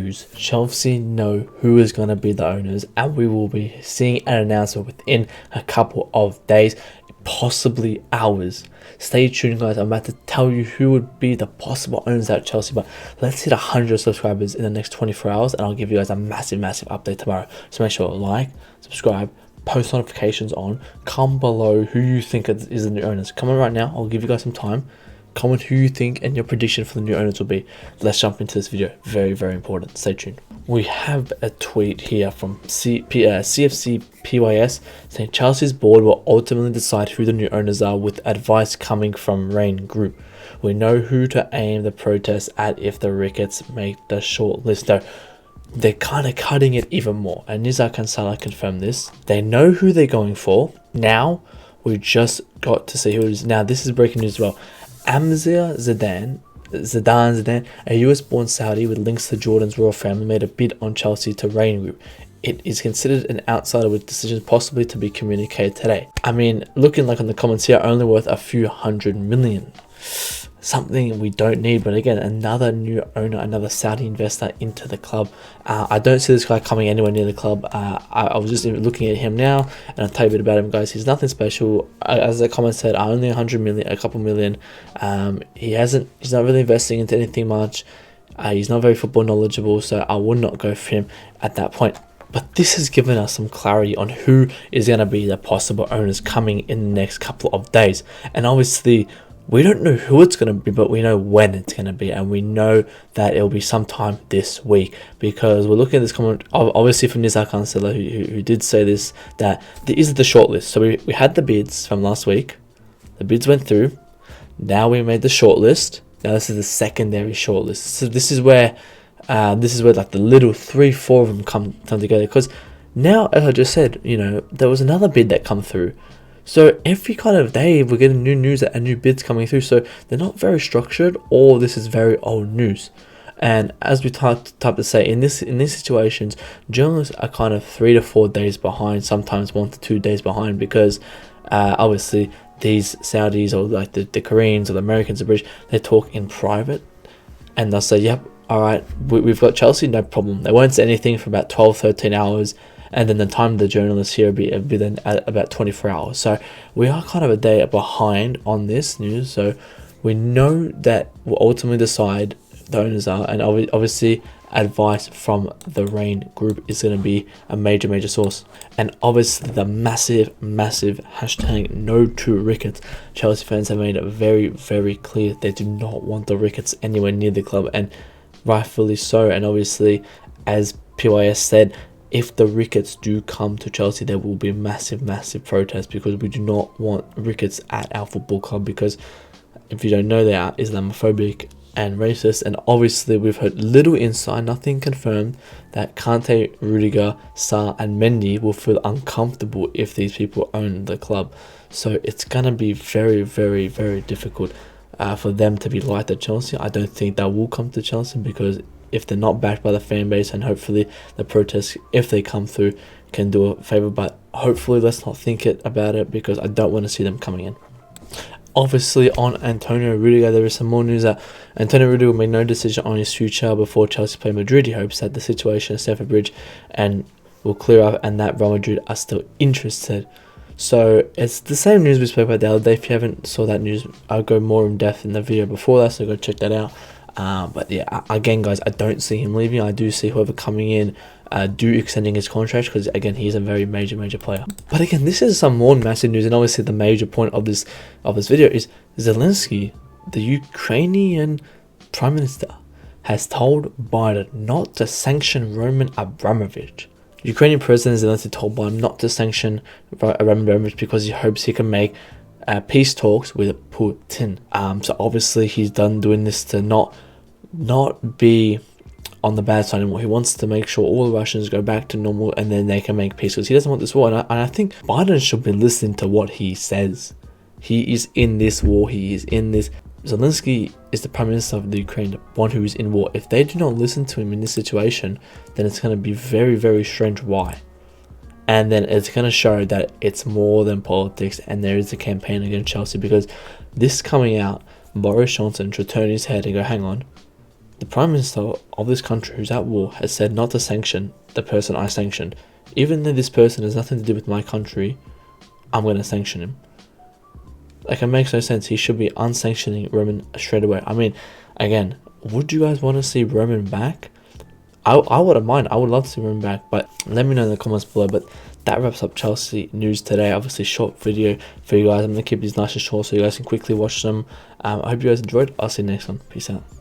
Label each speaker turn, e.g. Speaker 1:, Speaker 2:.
Speaker 1: news. Chelsea know who is going to be the owners, and we will be seeing an announcement within a couple of days, possibly hours. Stay tuned, guys. I'm about to tell you who would be the possible owners at Chelsea, but let's hit 100 subscribers in the next 24 hours, and I'll give you guys a massive update tomorrow. So make sure to like, subscribe, post notifications on, comment below who you think is the new owners. Comment right now, I'll give you guys some time. Comment who you think and your prediction for the new owners will be. Let's jump into this video. Very important. Stay tuned. We have a tweet here from CFC PYS saying Chelsea's board will ultimately decide who the new owners are with advice coming from Rain Group. We know who to aim the protest at if the Ricketts make the short list. Though they're kind of cutting it even more, and Nizar Kansala confirmed this. They know who they're going for. Now we just got to see who it is. Now this is breaking news as well. Amzir Zidane, a US-born Saudi with links to Jordan's royal family, made a bid on Chelsea to Rain Group. It is considered an outsider with decisions possibly to be communicated today. I mean, looking like on the comments here, only worth a few $100 million. Something we don't need, but again, another new owner, another Saudi investor into the club. I don't see this guy coming anywhere near the club. I was just looking at him now, and I'll tell you a bit about him, guys. He's nothing special. As the comment said, only 100 million, a couple million. He's not really investing into anything much. He's not very football knowledgeable, so I would not go for him at that point. But this has given us some clarity on who is going to be the possible owners coming in the next couple of days, and obviously we don't know who it's going to be, but we know when it's going to be, and we know that it'll be sometime this week, because we're looking at this comment, obviously from Nizar Kansala, who did say this, that this is the shortlist. So we had the bids from last week, the bids went through, now we made the shortlist, now this is the secondary shortlist. So this is where like the little 3-4 of them come together, because now, as I just said, there was another bid that come through. So every kind of day we're getting new news and new bids coming through. So they're not very structured, or this is very old news. And as we type to say, in these situations, journalists are kind of 3 to 4 days behind, sometimes 1 to 2 days behind, because obviously these Saudis or like the Koreans or the Americans or British, they talk in private, and they'll say, yep, all right, we've got Chelsea, no problem. They won't say anything for about 12-13 hours. And then the time of the journalists here will be then at about 24 hours. So we are kind of a day behind on this news. So we know that we'll ultimately decide the owners are, and obviously advice from the Rain Group is going to be a major source. And obviously the massive hashtag no to Ricketts. Chelsea fans have made it very clear they do not want the Ricketts anywhere near the club, and rightfully so. And obviously, as PYS said, if the Ricketts do come to Chelsea, there will be massive protest, because we do not want Ricketts at our football club, because if you don't know, they are Islamophobic and racist. And obviously we've heard little inside, nothing confirmed, that Kante, Rudiger, Sarr and Mendy will feel uncomfortable if these people own the club. So it's gonna be very difficult for them to be liked at Chelsea. I don't think that will come to Chelsea, because if they're not backed by the fan base, and hopefully the protests, if they come through, can do a favour. But hopefully let's not think about it, because I don't want to see them coming in. Obviously on Antonio Rudiger, there is some more news that Antonio Rudiger made no decision on his future before Chelsea play Madrid. He hopes that the situation at Stamford Bridge and will clear up, and that Real Madrid are still interested. So it's the same news we spoke about the other day. If you haven't saw that news, I'll go more in depth in the video before that, so go check that out. But yeah, again guys, I don't see him leaving. I do see whoever coming in extending his contract, because again, he's a very major player. But again, this is some more massive news, and obviously the major point of this video is Zelensky, the Ukrainian Prime Minister, has told Biden not to sanction Roman Abramovich. Ukrainian President Zelensky told Biden not to sanction Roman Abramovich because he hopes he can make peace talks with Putin. So obviously he's done doing this to not be on the bad side anymore. He wants to make sure all the Russians go back to normal, and then they can make peace, because he doesn't want this war. And I think Biden should be listening to what he says. He is in this war. He is in this. Zelensky is the Prime Minister of the Ukraine, the one who is in war. If they do not listen to him in this situation, then it's going to be very strange why. And then it's going to show that it's more than politics, and there is a campaign against Chelsea, because this coming out, Boris Johnson should turn his head and go, hang on, The Prime Minister of this country who's at war has said not to sanction the person I sanctioned. Even though this person has nothing to do with my country, I'm going to sanction him. Like, it makes no sense. He should be unsanctioning Roman straight away. I mean, again, would you guys want to see Roman back? I wouldn't mind. I would love to see Roman back, but let me know in the comments below. But that wraps up Chelsea news today. Obviously, short video for you guys. I'm going to keep these nice and short so you guys can quickly watch them. I hope you guys enjoyed. I'll see you next one. Peace out.